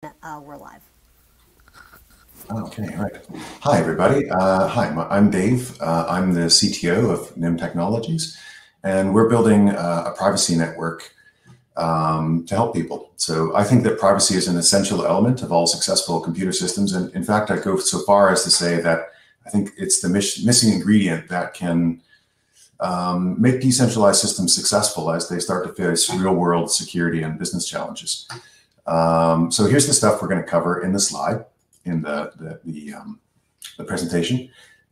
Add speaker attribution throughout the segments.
Speaker 1: We're live.
Speaker 2: Okay, all right. Hi, everybody. I'm Dave. I'm the CTO of Nym Technologies, and we're building a privacy network to help people. So I think that privacy is an essential element of all successful computer systems. And in fact, I go so far as to say that I think it's the missing ingredient that can make decentralized systems successful as they start to face real-world security and business challenges. So here's the stuff we're going to cover in the slide, in the presentation.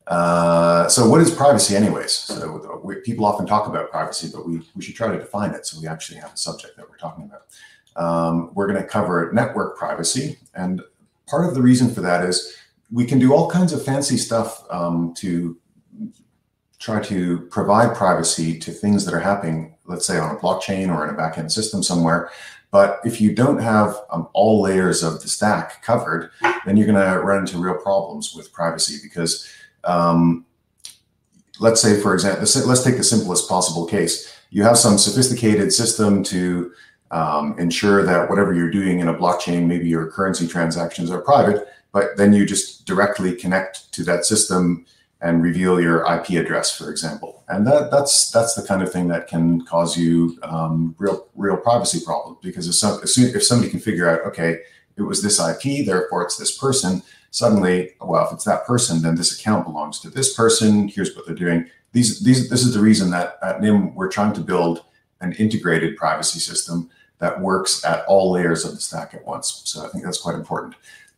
Speaker 2: So what is privacy anyways? So people often talk about privacy, but we should try to define it so we actually have a subject that we're talking about. We're going to cover network privacy. And part of the reason for that is we can do all kinds of fancy stuff to try to provide privacy to things that are happening, let's say on a blockchain or in a backend system somewhere. But if you don't have all layers of the stack covered, then you're going to run into real problems with privacy because let's say, for example, let's take the simplest possible case. You have some sophisticated system to ensure that whatever you're doing in a blockchain, maybe your currency transactions are private, but then you just directly connect to that system and reveal your IP address, for example. And that's the kind of thing that can cause you real privacy problems, because if somebody can figure out, okay, it was this IP, therefore it's this person, suddenly, well, if it's that person, then this account belongs to this person, here's what they're doing. This is the reason that at Nym, we're trying to build an integrated privacy system that works at all layers of the stack at once. So I think that's quite important.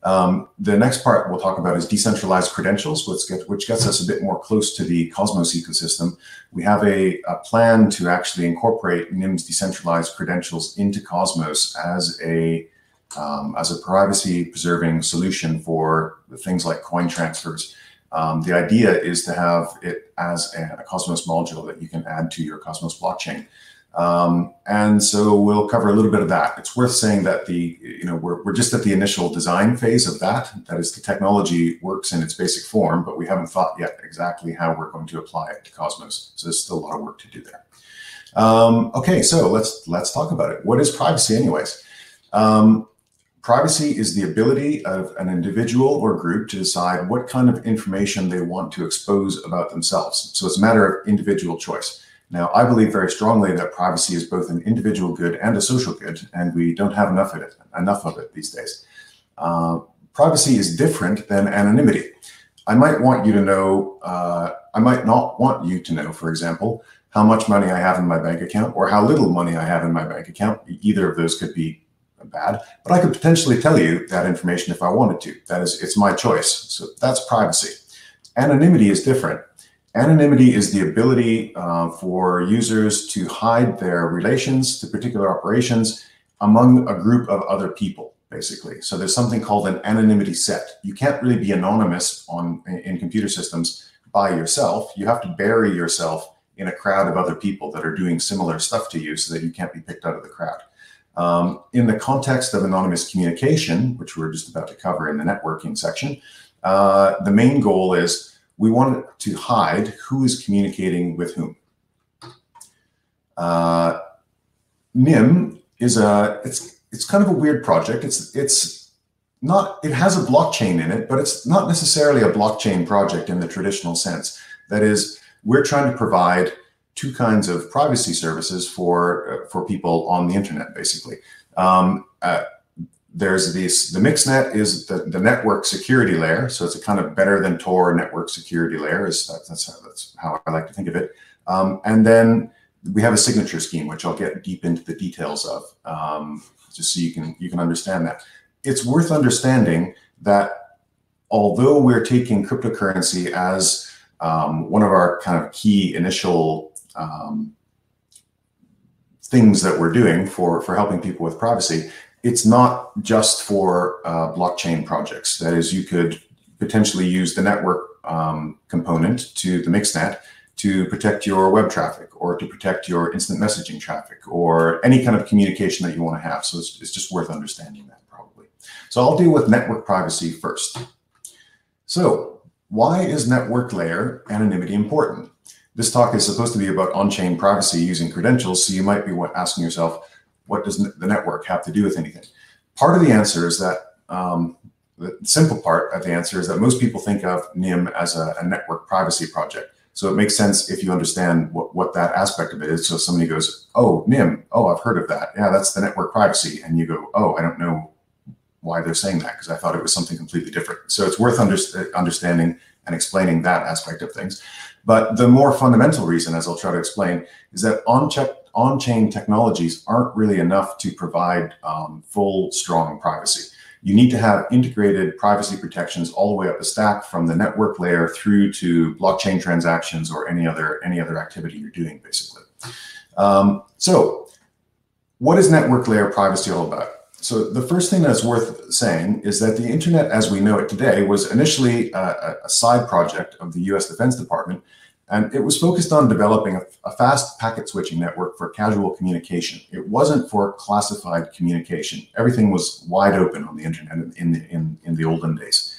Speaker 2: The next part we'll talk about is decentralized credentials, which gets us a bit more close to the Cosmos ecosystem. We have a plan to actually incorporate Nym's decentralized credentials into Cosmos as a privacy-preserving solution for things like coin transfers. The idea is to have it as a Cosmos module that you can add to your Cosmos blockchain. And so we'll cover a little bit of that. It's worth saying that we're just at the initial design phase of that. That is, the technology works in its basic form, but we haven't thought yet exactly how we're going to apply it to Cosmos. So there's still a lot of work to do there. Okay, so let's talk about it. What is privacy anyways? Privacy is the ability of an individual or group to decide what kind of information they want to expose about themselves. So it's a matter of individual choice. Now, I believe very strongly that privacy is both an individual good and a social good, and we don't have enough of it these days. Privacy is different than anonymity. I might want you to know, I might not want you to know, for example, how much money I have in my bank account or how little money I have in my bank account. Either of those could be bad, but I could potentially tell you that information if I wanted to. That is, it's my choice. So that's privacy. Anonymity is different. Anonymity is the ability for users to hide their relations to particular operations among a group of other people, basically. So there's something called an anonymity set. You can't really be anonymous in computer systems by yourself. You have to bury yourself in a crowd of other people that are doing similar stuff to you so that you can't be picked out of the crowd. In the context of anonymous communication, which we're just about to cover in the networking section, the main goal is we want to hide who is communicating with whom. Nym is it's kind of a weird project. It has a blockchain in it, but it's not necessarily a blockchain project in the traditional sense. That is, we're trying to provide two kinds of privacy services for people on the internet, basically. There's the mixnet is the network security layer. So it's a kind of better than Tor network security layer. That's how I like to think of it. And then we have a signature scheme, which I'll get deep into the details of, just so you can understand that. It's worth understanding that although we're taking cryptocurrency as one of our kind of key initial things that we're doing for helping people with privacy, it's not just for blockchain projects. That is, you could potentially use the network component to the mixnet to protect your web traffic or to protect your instant messaging traffic or any kind of communication that you want to have. So it's just worth understanding that probably. So I'll deal with network privacy first. So why is network layer anonymity important? This talk is supposed to be about on-chain privacy using credentials. So you might be asking yourself, what does the network have to do with anything? Part of the answer is that, the simple part of the answer is that most people think of Nym as a network privacy project. So it makes sense if you understand what that aspect of it is. So somebody goes, oh, Nym, oh, I've heard of that. Yeah, that's the network privacy. And you go, oh, I don't know why they're saying that, because I thought it was something completely different. So it's worth understanding and explaining that aspect of things. But the more fundamental reason, as I'll try to explain, is that on-chain technologies aren't really enough to provide full, strong privacy. You need to have integrated privacy protections all the way up the stack, from the network layer through to blockchain transactions or any other activity you're doing, basically. So what is network layer privacy all about? So the first thing that's worth saying is that the internet as we know it today was initially a side project of the US Defense Department, and it was focused on developing a fast packet switching network for casual communication. It wasn't for classified communication. Everything was wide open on the internet in the olden days.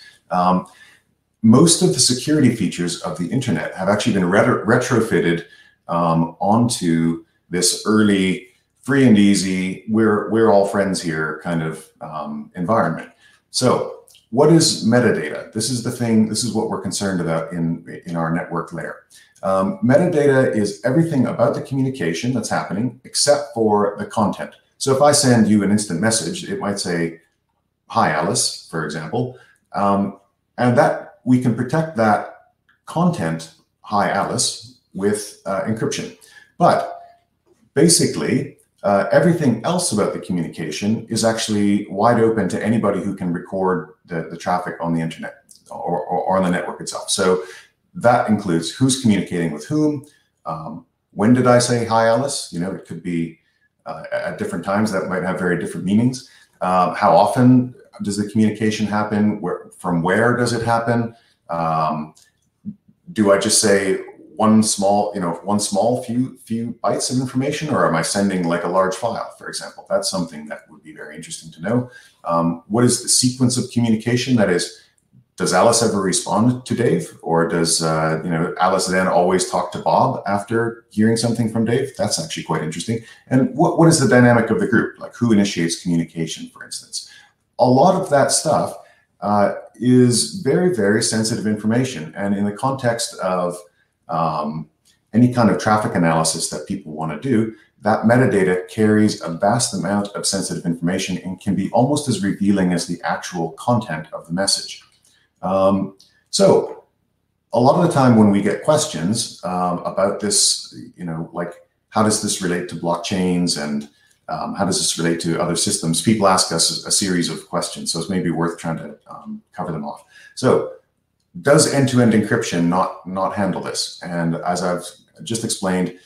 Speaker 2: Most of the security features of the internet have actually been retrofitted onto this early free and easy, we're all friends here kind of environment. So what is metadata? This is the thing, this is what we're concerned about in our network layer. Metadata is everything about the communication that's happening except for the content. So if I send you an instant message, it might say, hi, Alice, for example, and that we can protect that content, hi, Alice, with encryption. But basically, everything else about the communication is actually wide open to anybody who can record the traffic on the internet or on the network itself. So that includes who's communicating with whom, when did I say hi, Alice? You know, it could be at different times, that might have very different meanings. How often does the communication happen? From where does it happen? Do I just say one small few bytes of information, or am I sending like a large file, for example? That's something that would be very interesting to know. What is the sequence of communication? That is, does Alice ever respond to Dave, or does Alice then always talk to Bob after hearing something from Dave? That's actually quite interesting. And what is the dynamic of the group? Like, who initiates communication, for instance? A lot of that stuff is very, very sensitive information, and in the context of any kind of traffic analysis that people want to do, that metadata carries a vast amount of sensitive information and can be almost as revealing as the actual content of the message. So a lot of the time when we get questions about this, like, how does this relate to blockchains, and how does this relate to other systems, people ask us a series of questions. So it's maybe worth trying to cover them off. So does end-to-end encryption not handle this? And as I've just explained,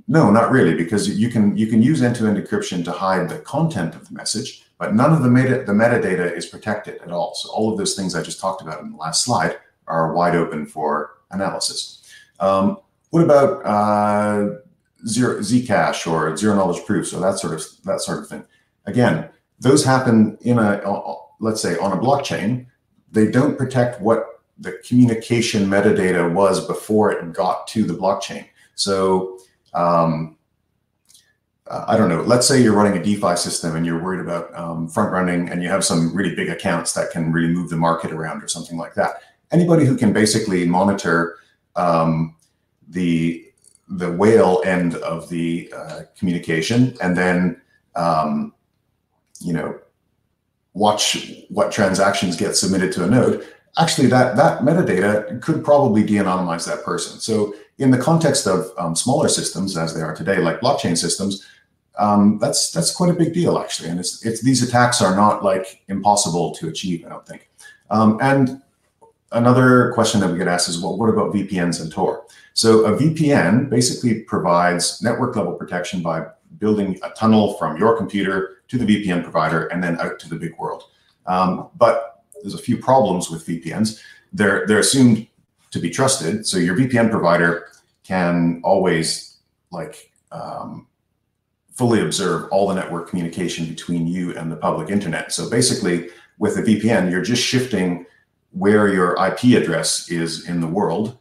Speaker 2: no, not really, because you can use end-to-end encryption to hide the content of the message, but none of the metadata is protected at all. So all of those things I just talked about in the last slide are wide open for analysis. What about Zcash or zero knowledge proofs, or that sort of thing? Again, those happen in let's say on a blockchain. They don't protect what the communication metadata was before it got to the blockchain. So I don't know, let's say you're running a DeFi system and you're worried about front running, and you have some really big accounts that can really move the market around or something like that. Anybody who can basically monitor the whale end of the communication, and then watch what transactions get submitted to a node, actually that metadata could probably de-anonymize that person. So in the context of smaller systems as they are today, like blockchain systems, that's quite a big deal, actually. And these attacks are not like impossible to achieve, I don't think. And another question that we get asked is, well, what about VPNs and Tor? So a VPN basically provides network level protection by building a tunnel from your computer to the VPN provider and then out to the big world. But there's a few problems with VPNs. They're assumed to be trusted. So your VPN provider can always fully observe all the network communication between you and the public internet. So basically with a VPN, you're just shifting where your IP address is in the world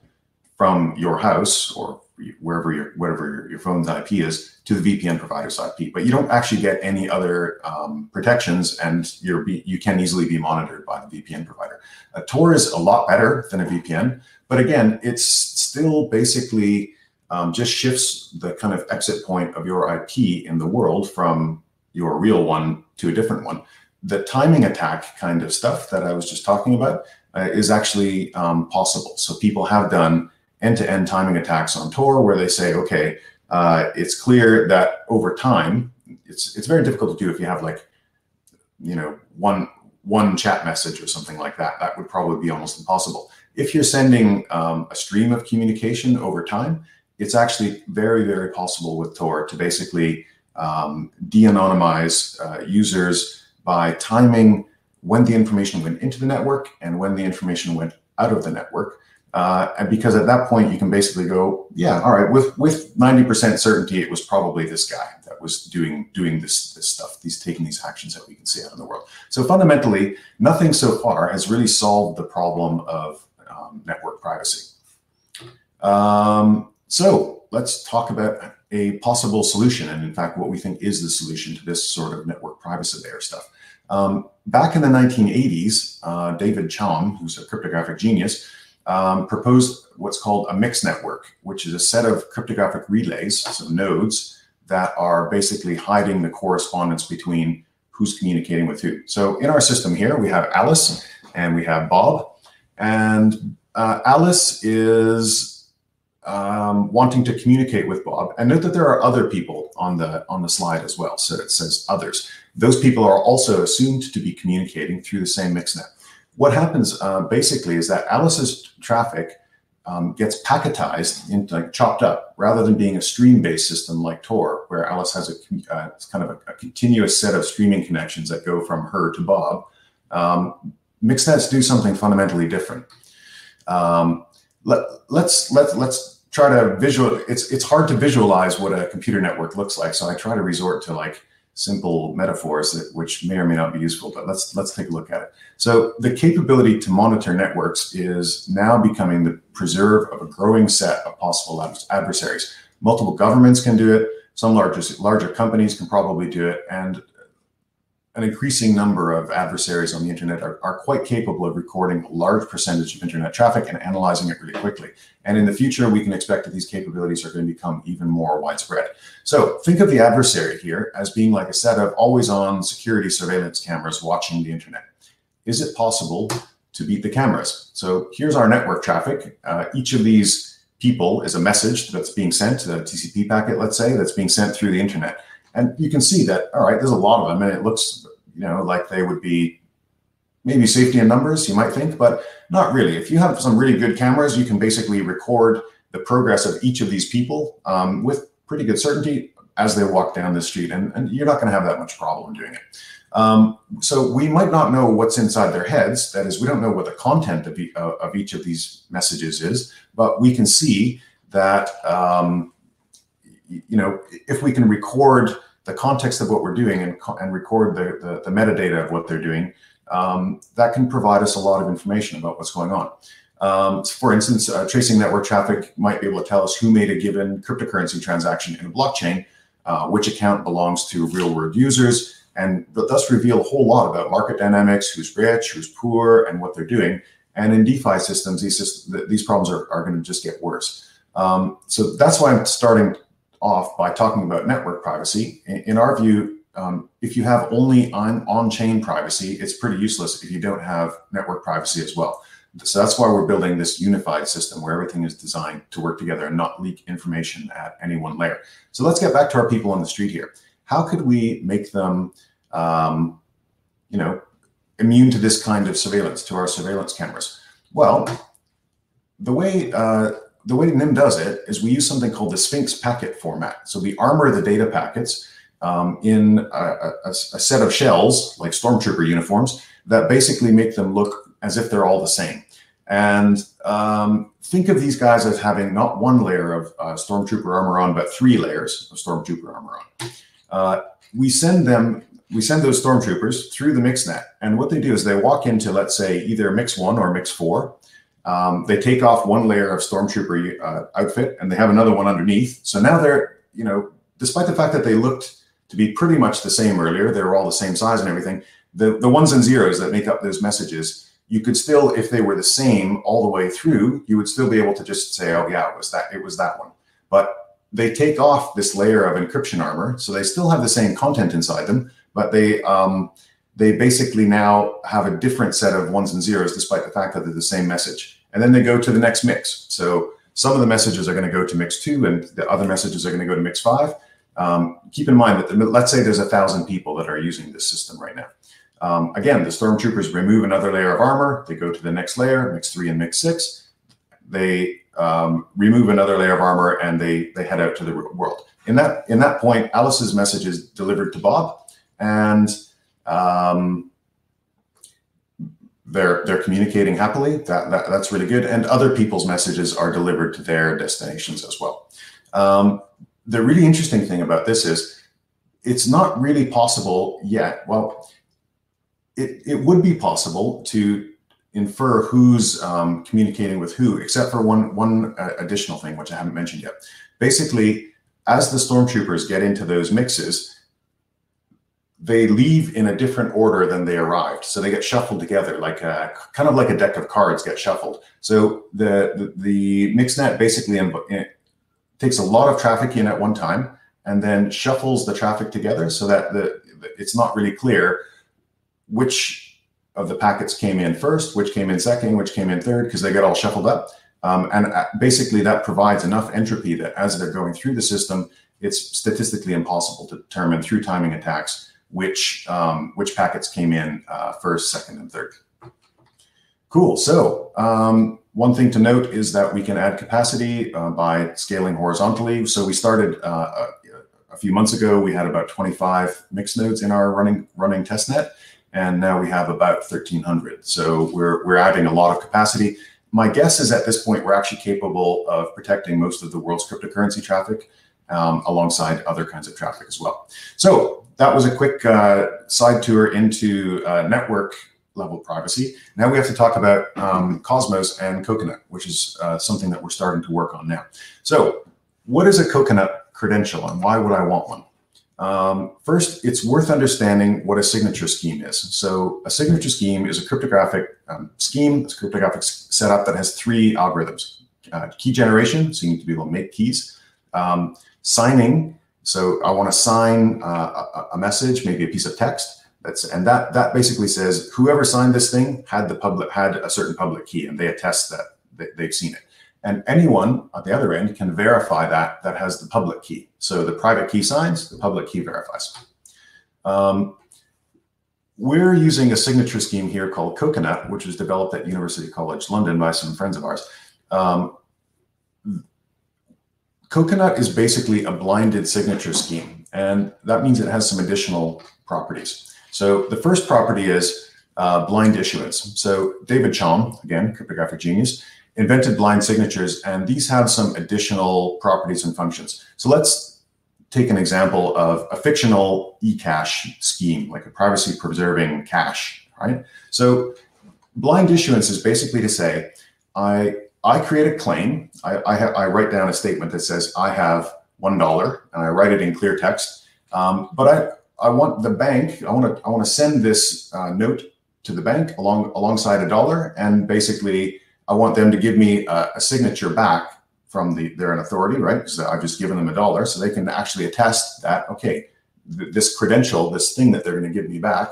Speaker 2: from your house or whatever your phone's IP is to the VPN provider's IP, but you don't actually get any other protections, and you can easily be monitored by the VPN provider. Tor is a lot better than a VPN, but again, it's still basically just shifts the kind of exit point of your IP in the world from your real one to a different one. The timing attack kind of stuff that I was just talking about is actually possible. So people have done end-to-end timing attacks on Tor where they say, okay, it's clear that over time, it's very difficult to do if you have like, one chat message or something like that. That would probably be almost impossible. If you're sending a stream of communication over time, it's actually very, very possible with Tor to basically de-anonymize users by timing when the information went into the network and when the information went out of the network. And because at that point, you can basically go, yeah, all right, with 90% certainty, it was probably this guy that was doing this stuff, taking these actions that we can see out in the world. So fundamentally, nothing so far has really solved the problem of network privacy. So let's talk about a possible solution, and in fact, what we think is the solution to this sort of network privacy layer stuff. Back in the 1980s, David Chaum, who's a cryptographic genius, proposed what's called a mixed network, which is a set of cryptographic relays, so nodes, that are basically hiding the correspondence between who's communicating with who. So in our system here, we have Alice and we have Bob, and Alice is wanting to communicate with Bob. And note that there are other people on the slide as well. So it says others. Those people are also assumed to be communicating through the same mixnet. What happens basically is that Alice's traffic gets packetized, like chopped up, rather than being a stream-based system like Tor, where Alice has it's kind of a continuous set of streaming connections that go from her to Bob. Mixnets do something fundamentally different. Let's try to it's hard to visualize what a computer network looks like, so I try to resort to like simple metaphors which may or may not be useful, but let's take a look at it. So the capability to monitor networks is now becoming the preserve of a growing set of possible adversaries. Multiple governments can do it, some larger companies can probably do it, and an increasing number of adversaries on the internet are quite capable of recording a large percentage of internet traffic and analyzing it really quickly. And in the future, we can expect that these capabilities are going to become even more widespread. So think of the adversary here as being like a set of always-on security surveillance cameras watching the internet. Is it possible to beat the cameras? So here's our network traffic. Each of these people is a message that's being sent, a TCP packet, let's say, that's being sent through the internet. And you can see that, all right, there's a lot of them, and it looks, like they would be maybe safety in numbers, you might think, but not really. If you have some really good cameras, you can basically record the progress of each of these people with pretty good certainty as they walk down the street, and you're not going to have that much problem doing it. So we might not know what's inside their heads. That is, we don't know what the content of each of these messages is, but we can see that if we can record the context of what we're doing and record the metadata of what they're doing, that can provide us a lot of information about what's going on. For instance, tracing network traffic might be able to tell us who made a given cryptocurrency transaction in a blockchain, which account belongs to real-world users, and thus reveal a whole lot about market dynamics, who's rich, who's poor, and what they're doing. And in DeFi systems, these problems are going to just get worse. So that's why I'm starting off by talking about network privacy. In our view, if you have only on-chain privacy, it's pretty useless if you don't have network privacy as well. So that's why we're building this unified system where everything is designed to work together and not leak information at any one layer. So let's get back to our people on the street here. How could we make them, immune to this kind of surveillance, to our surveillance cameras? Well, the way Nym does it is we use something called the Sphinx packet format. So we armor the data packets in a set of shells, like stormtrooper uniforms, that basically make them look as if they're all the same. And think of these guys as having not one layer of stormtrooper armor on, but 3 layers of stormtrooper armor on. We send those stormtroopers through the mixnet, and what they do is they walk into, let's say, either mix 1 or mix 4. They take off one layer of Stormtrooper outfit and they have another one underneath. So now they're, despite the fact that they looked to be pretty much the same earlier, they were all the same size and everything, the ones and zeros that make up those messages, you could still, if they were the same all the way through, you would still be able to just say, oh yeah, it was that one. But they take off this layer of encryption armor, so they still have the same content inside them, but they basically now have a different set of ones and zeros, despite the fact that they're the same message. And then they go to the next mix. So some of the messages are going to go to mix 2, and the other messages are going to go to mix 5. Keep in mind that let's say there's 1,000 people that are using this system right now. Again, the Stormtroopers remove another layer of armor. They go to the next layer, mix 3 and mix 6. They remove another layer of armor and they head out to the world. In that point, Alice's message is delivered to Bob, and they're communicating happily. That's really good. And other people's messages are delivered to their destinations as well. The really interesting thing about this is it's not really possible yet. Well, it would be possible to infer who's communicating with who, except for one additional thing, which I haven't mentioned yet. Basically, as the Stormtroopers get into those mixes, they leave in a different order than they arrived. So they get shuffled together, kind of like a deck of cards get shuffled. So the MixNet basically takes a lot of traffic in at one time and then shuffles the traffic together so that it's not really clear which of the packets came in first, which came in second, which came in third, because they get all shuffled up. And basically that provides enough entropy that as they're going through the system, it's statistically impossible to determine through timing attacks which packets came in first, second, and third. Cool. So one thing to note is that we can add capacity by scaling horizontally. So we started a few months ago. We had about 25 mix nodes in our running testnet, and now we have about 1,300. So we're adding a lot of capacity. My guess is at this point we're actually capable of protecting most of the world's cryptocurrency traffic alongside other kinds of traffic as well. So that was a quick side tour into network level privacy. Now we have to talk about Cosmos and Coconut, which is something that we're starting to work on now. So what is a Coconut credential and why would I want one? First, it's worth understanding what a signature scheme is. So a signature scheme is a cryptographic scheme, it's a cryptographic setup that has 3 algorithms. Key generation, so you need to be able to make keys. Signing, so I want to sign a message, maybe a piece of text. That basically says whoever signed this thing had a certain public key, and they attest that they've seen it. And anyone at the other end can verify that has the public key. So the private key signs, the public key verifies. We're using a signature scheme here called Coconut, which was developed at University College London by some friends of ours. Coconut is basically a blinded signature scheme, and that means it has some additional properties. So the first property is blind issuance. So David Chaum, again, cryptographic genius, invented blind signatures, and these have some additional properties and functions. So let's take an example of a fictional eCash scheme, like a privacy-preserving cache, right? So blind issuance is basically to say, I create a claim, I write down a statement that says I have $1, and I write it in clear text, but I want the bank, I want to send this note to the bank alongside $1, and basically I want them to give me a signature back from they're an authority, right? Because I've just given them $1, so they can actually attest that, okay, this credential, this thing that they're going to give me back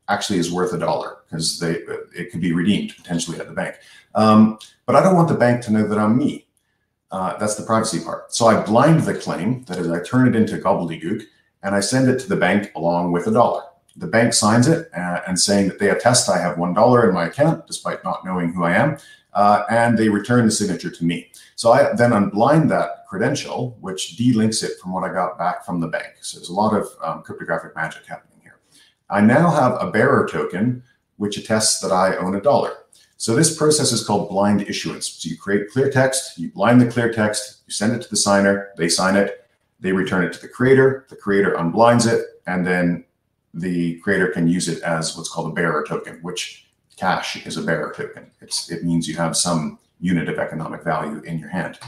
Speaker 2: actually is worth $1 because it could be redeemed potentially at the bank. But I don't want the bank to know that I'm me. That's the privacy part. So I blind the claim, that is, I turn it into gobbledygook, and I send it to the bank along with $1. The bank signs it and saying that they attest I have $1 in my account, despite not knowing who I am, and they return the signature to me. So I then unblind that credential, which delinks it from what I got back from the bank. So there's a lot of cryptographic magic happening here. I now have a bearer token, which attests that I own $1. So this process is called blind issuance. So you create clear text, you blind the clear text, you send it to the signer, they sign it, they return it to the creator unblinds it, and then the creator can use it as what's called a bearer token, which cash is a bearer token. It means you have some unit of economic value in your hand.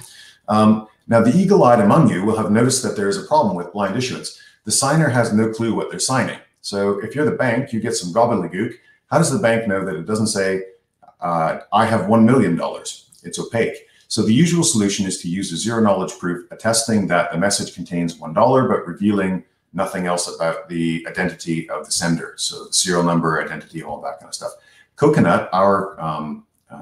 Speaker 2: Now, the eagle-eyed among you will have noticed that there is a problem with blind issuance. The signer has no clue what they're signing. So if you're the bank, you get some gobbledygook. How does the bank know that it doesn't say, I have $1 million? It's opaque. So the usual solution is to use a zero-knowledge proof attesting that the message contains $1, but revealing nothing else about the identity of the sender. So the serial number, identity, all that kind of stuff. Coconut, our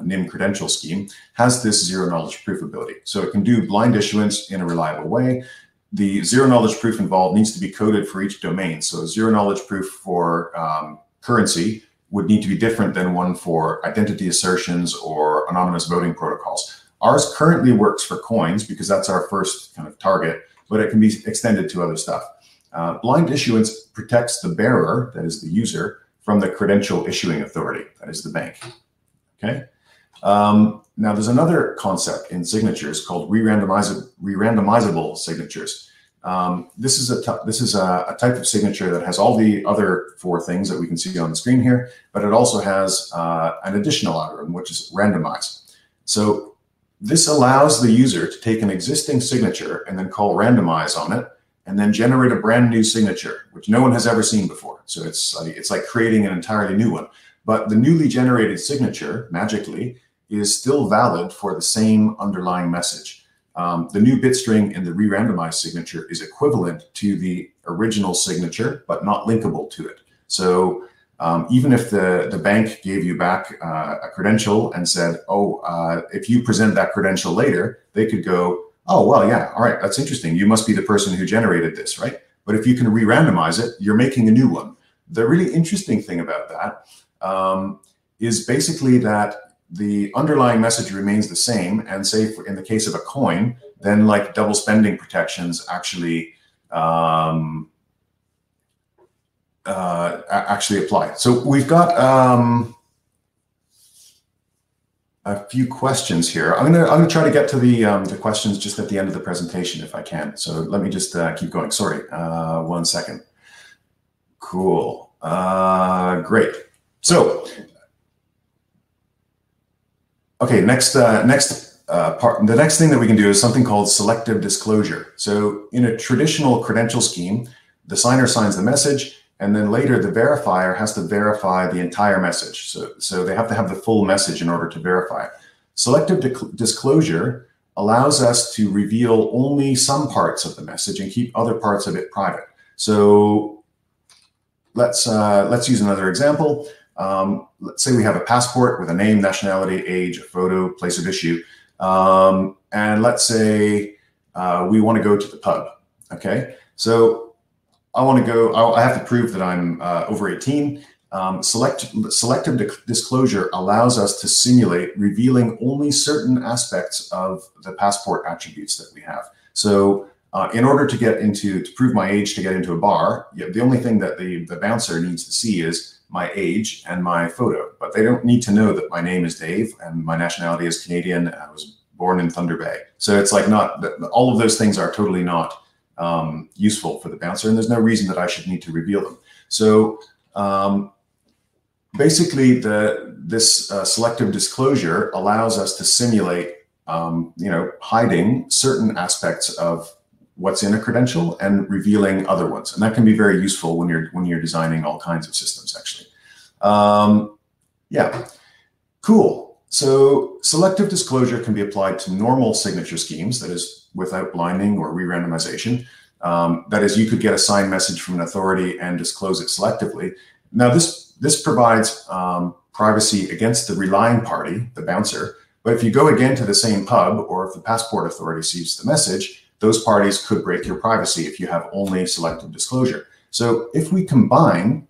Speaker 2: Nym credential scheme, has this zero-knowledge proof ability. So it can do blind issuance in a reliable way. The zero-knowledge proof involved needs to be coded for each domain. So a zero-knowledge proof for currency would need to be different than one for identity assertions or anonymous voting protocols. Ours currently works for coins because that's our first kind of target, but it can be extended to other stuff. Blind issuance protects the bearer, that is the user, from the credential issuing authority, that is the bank. Okay. Now there's another concept in signatures called re-randomizable signatures. This is a type of signature that has all the other four things that we can see on the screen here, but it also has an additional algorithm, which is randomize. So this allows the user to take an existing signature and then call randomize on it, and then generate a brand new signature, which no one has ever seen before. So it's like creating an entirely new one. But the newly generated signature, magically, is still valid for the same underlying message. The new bit string in the re-randomized signature is equivalent to the original signature, but not linkable to it. So even if the bank gave you back a credential and said, oh, if you present that credential later, they could go, oh, well, yeah, all right, that's interesting. You must be the person who generated this, right? But if you can re-randomize it, you're making a new one. The really interesting thing about that is basically that the underlying message remains the same. And say in the case of a coin, then like double spending protections actually apply. So we've got a few questions here. I'm gonna try to get to the questions just at the end of the presentation if I can. So let me just keep going. Sorry, 1 second. Cool. Great. So, okay. Next part. The next thing that we can do is something called selective disclosure. So in a traditional credential scheme, the signer signs the message, and then later the verifier has to verify the entire message. So they have to have the full message in order to verify it. Selective disclosure allows us to reveal only some parts of the message and keep other parts of it private. So let's use another example. Let's say we have a passport with a name, nationality, age, a photo, place of issue. And let's say we want to go to the pub. Okay, so I want to go, I have to prove that I'm over 18. Selective disclosure allows us to simulate revealing only certain aspects of the passport attributes that we have. So in order to prove my age to get into a bar, the only thing that the bouncer needs to see is my age and my photo, but they don't need to know that my name is Dave and my nationality is Canadian and I was born in Thunder Bay. So it's like all of those things are totally not useful for the bouncer, and there's no reason that I should need to reveal them. So basically, this selective disclosure allows us to simulate, hiding certain aspects of what's in a credential and revealing other ones, and that can be very useful when you're designing all kinds of systems. Actually, yeah, cool. So selective disclosure can be applied to normal signature schemes, that is without blinding or re-randomization. That is, you could get a signed message from an authority and disclose it selectively. Now this provides privacy against the relying party, the bouncer, but if you go again to the same pub or if the passport authority sees the message, those parties could break your privacy if you have only selective disclosure. So if we combine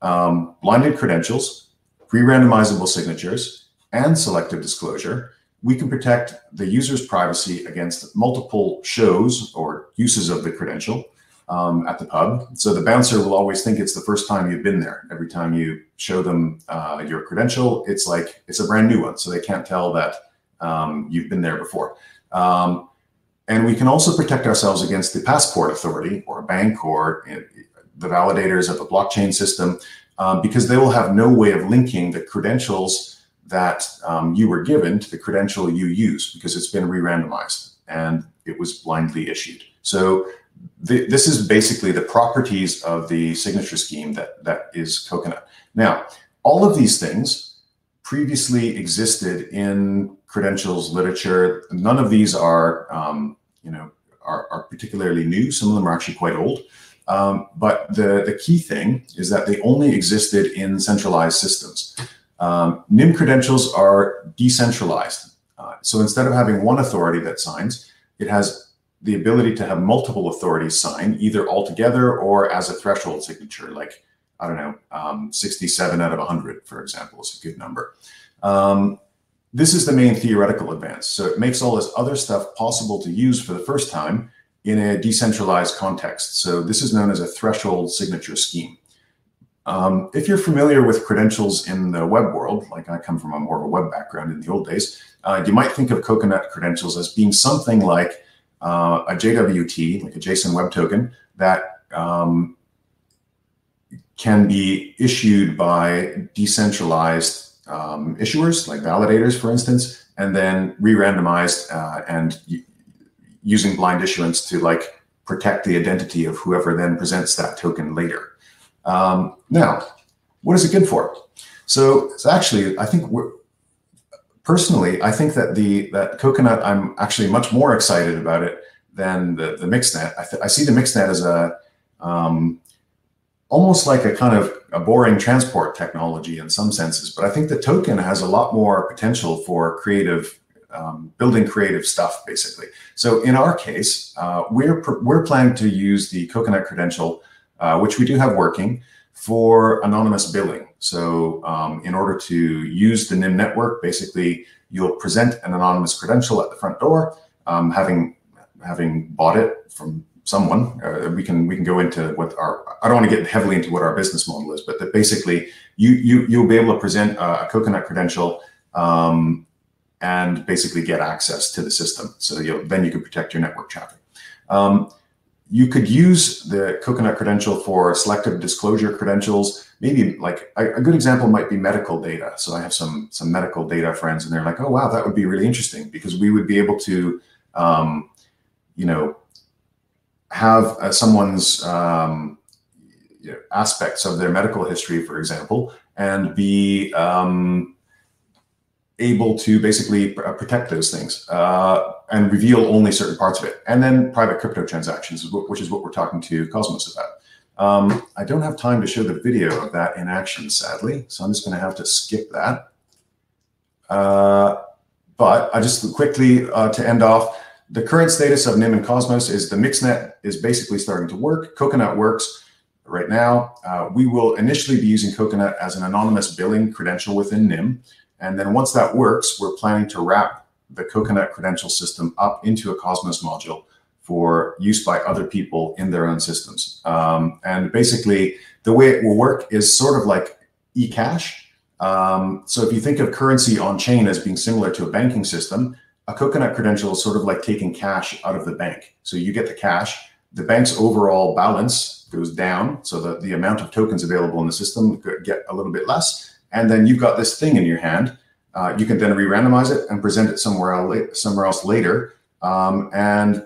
Speaker 2: blinded credentials, re-randomizable signatures, and selective disclosure, we can protect the user's privacy against multiple shows or uses of the credential at the pub. So the bouncer will always think it's the first time you've been there. Every time you show them your credential, it's like it's a brand new one. So they can't tell that you've been there before. And we can also protect ourselves against the passport authority or a bank or the validators of a blockchain system because they will have no way of linking the credentials that you were given to the credential you use, because it's been re-randomized and it was blindly issued. So this is basically the properties of the signature scheme that is Coconut. Now, all of these things previously existed in credentials literature. None of these are, are particularly new. Some of them are actually quite old. But the key thing is that they only existed in centralized systems. Nym credentials are decentralized. So instead of having one authority that signs, it has the ability to have multiple authorities sign, either altogether or as a threshold signature, like, I don't know, 67 out of 100, for example, is a good number. This is the main theoretical advance. So it makes all this other stuff possible to use for the first time in a decentralized context. So this is known as a threshold signature scheme. If you're familiar with credentials in the web world, like I come from a more of a web background in the old days, you might think of Coconut credentials as being something like a JWT, like a JSON Web Token, that can be issued by decentralized issuers, like validators, for instance, and then re-randomized and using blind issuance to like protect the identity of whoever then presents that token later. Now, what is it good for? So it's actually, I think personally, I think that that Coconut, I'm actually much more excited about it than the mixnet. I see the mixnet as a almost like a kind of a boring transport technology in some senses, but I think the token has a lot more potential for creative, building creative stuff, basically. So in our case, we're planning to use the Coconut credential, which we do have working, for anonymous billing. So in order to use the Nym network, basically you'll present an anonymous credential at the front door, having bought it from someone. We can go into what I don't want to get heavily into what our business model is, but that basically you'll be able to present a Coconut credential and basically get access to the system. So then you can protect your network traffic. You could use the Coconut credential for selective disclosure credentials. Maybe like a good example might be medical data. So I have some medical data friends, and they're like, oh, wow, that would be really interesting, because we would be able to, have someone's aspects of their medical history, for example, and be able to basically protect those things and reveal only certain parts of it. And then private crypto transactions, which is what we're talking to Cosmos about. I don't have time to show the video of that in action, sadly, so I'm just going to have to skip that. But I just quickly, to end off, the current status of Nym and Cosmos is the mixnet is basically starting to work. Coconut works right now. We will initially be using Coconut as an anonymous billing credential within Nym. And then once that works, we're planning to wrap the Coconut credential system up into a Cosmos module for use by other people in their own systems. And basically, the way it will work is sort of like eCash. So if you think of currency on chain as being similar to a banking system, a Coconut credential is sort of like taking cash out of the bank. So you get the cash, the bank's overall balance goes down, so that the amount of tokens available in the system get a little bit less. And then you've got this thing in your hand. You can then re-randomize it and present it somewhere else later. And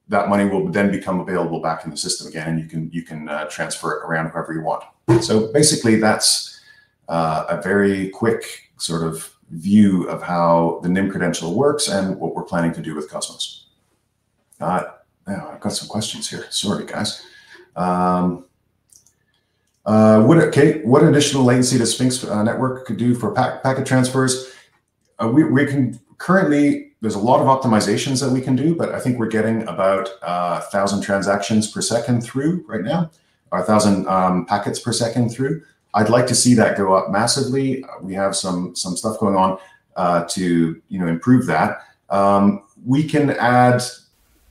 Speaker 2: that money will then become available back in the system again. You can transfer it around however you want. So basically, that's a very quick sort of view of how the Nym credential works and what we're planning to do with Cosmos. Now I've got some questions here. Sorry, guys. What additional latency does Sphinx network could do for packet transfers? We can currently, there's a lot of optimizations that we can do, but I think we're getting about 1,000 transactions per second through right now, or 1,000 packets per second through. I'd like to see that go up massively. We have some stuff going on to improve that. We can add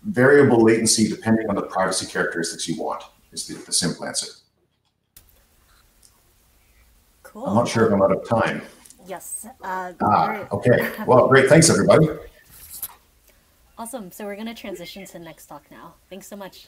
Speaker 2: variable latency depending on the privacy characteristics you want, is the simple answer.
Speaker 1: Cool.
Speaker 2: I'm not sure if I'm out of time.
Speaker 1: Yes.
Speaker 2: Okay. Well, great. Thanks, everybody.
Speaker 1: Awesome. So we're going to transition to the next talk now. Thanks so much.